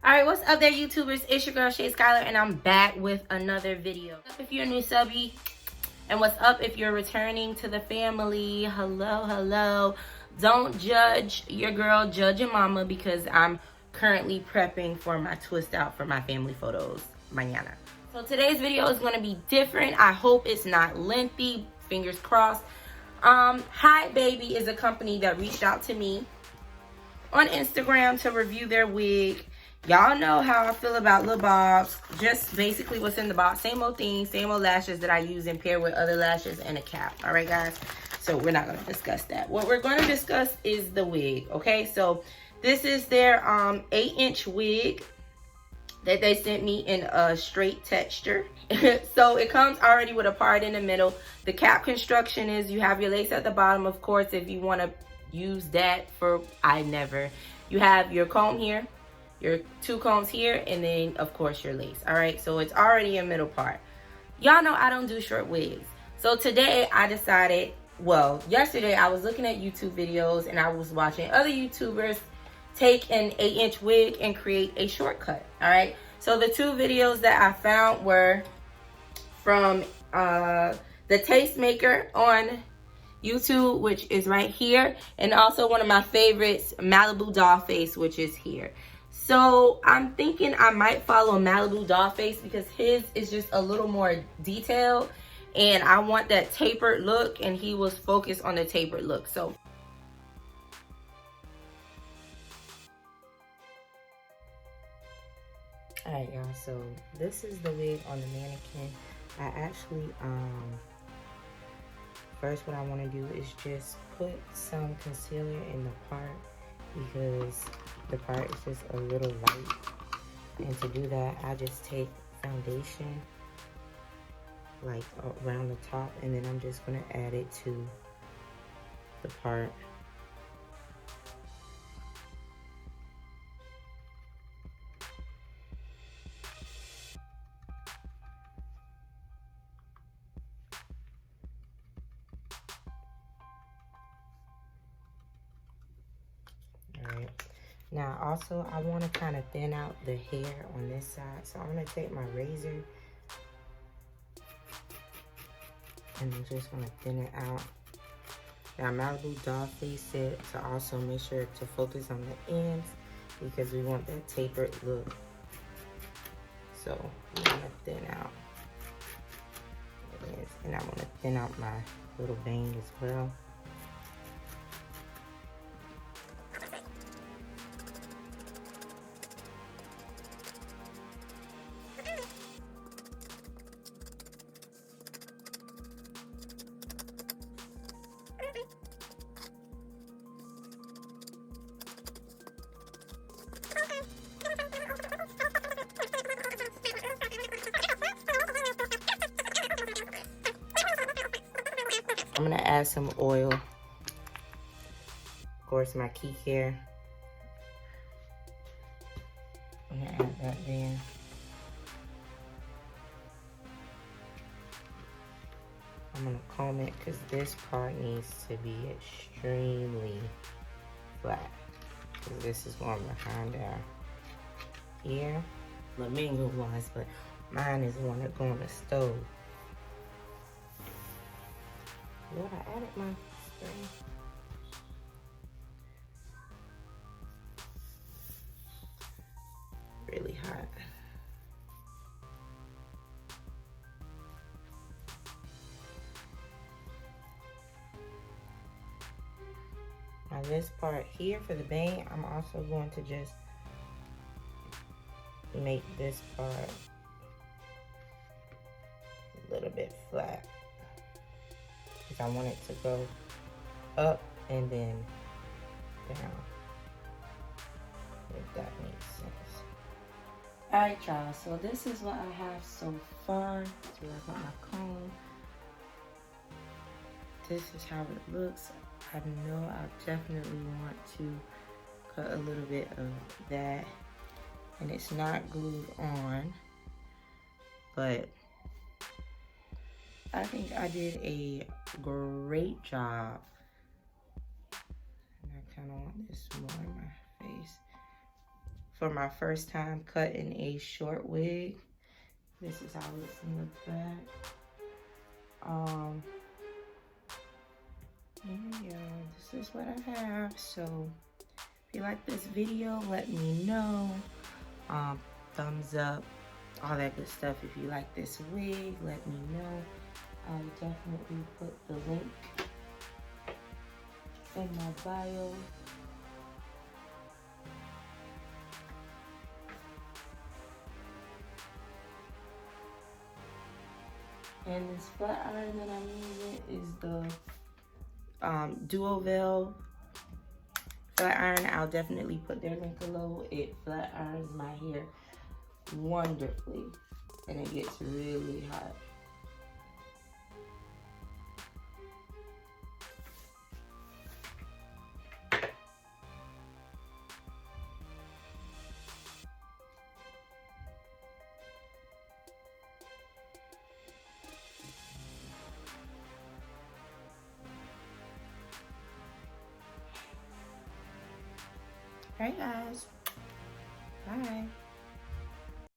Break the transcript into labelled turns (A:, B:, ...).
A: Alright, what's up there, YouTubers? It's your girl, Shay Skylar, and I'm back with another video. What's up if you're a new subby? And what's up if you're returning to the family? Hello, hello. Don't judge your girl, judge your mama, because I'm currently prepping for my twist out for my family photos mañana. So today's video is going to be different. I hope it's not lengthy. Fingers crossed. Hibaby is a company that reached out to me on Instagram to review their wig. Y'all know how I feel about lil bobs. Just basically what's in the box. Same old thing, same old lashes that I use and pair with other lashes and a cap. All right, guys? So we're not going to discuss that. What we're going to discuss is the wig, okay? So this is their 8-inch wig that they sent me in a straight texture. So it comes already with a part in the middle. The cap construction is you have your lace at the bottom, of course, if you want to use that for you have your comb here, your 2 combs here, and then of course your lace. All right, so it's already a middle part. Y'all know I don't do short wigs. So today I decided, well, yesterday I was looking at YouTube videos and I was watching other YouTubers take an 8-inch wig and create a shortcut. All right, so the 2 videos that I found were from the Tastemaker on YouTube, which is right here, and also one of my favorites, Malibu Dollface, which is here. So I'm thinking I might follow Malibu Dollface because his is just a little more detailed, and I want that tapered look, and he was focused on the tapered look. So alright, y'all, so this is the wig on the mannequin. I actually first what I want to do is just put some concealer in the part because the part is just a little light. And to do that, I just take foundation like around the top, and then I'm just going to add it to the part. Now also I want to kind of thin out the hair on this side, so I'm going to take my razor and I'm just going to thin it out. Now Malibu Dollface said to also make sure to focus on the ends because we want that tapered look. So I'm going to thin out the ends, and I want to thin out my little bang as well. I'm gonna add some oil. Of course, my key care. I'm gonna add that there. I'm gonna comb it because this part needs to be extremely flat. Because this is one behind our ear. Flamingo ones, but mine is the one that go on the stove. Lord, I added my spray. Really hot. Now this part here for the bang, I'm also going to just make this part a little bit flat. I want it to go up and then down, if that makes sense. Alright, y'all, so this is what I have so far. So I got my comb. This is how it looks. I know I definitely want to cut a little bit of that, and it's not glued on, but I think I did a great job. And I kind of want this more in my face. for my first time cutting a short wig. This is how it looks in the back. Yeah, this is what I have. So if you like this video, let me know. Thumbs up, all that good stuff. If you like this wig, let me know. I'll definitely put the link in my bio. And this flat iron that I'm using is the Duo Veil flat iron. I'll definitely put their link below. It flat irons my hair wonderfully, and it gets really hot. Alright guys, bye.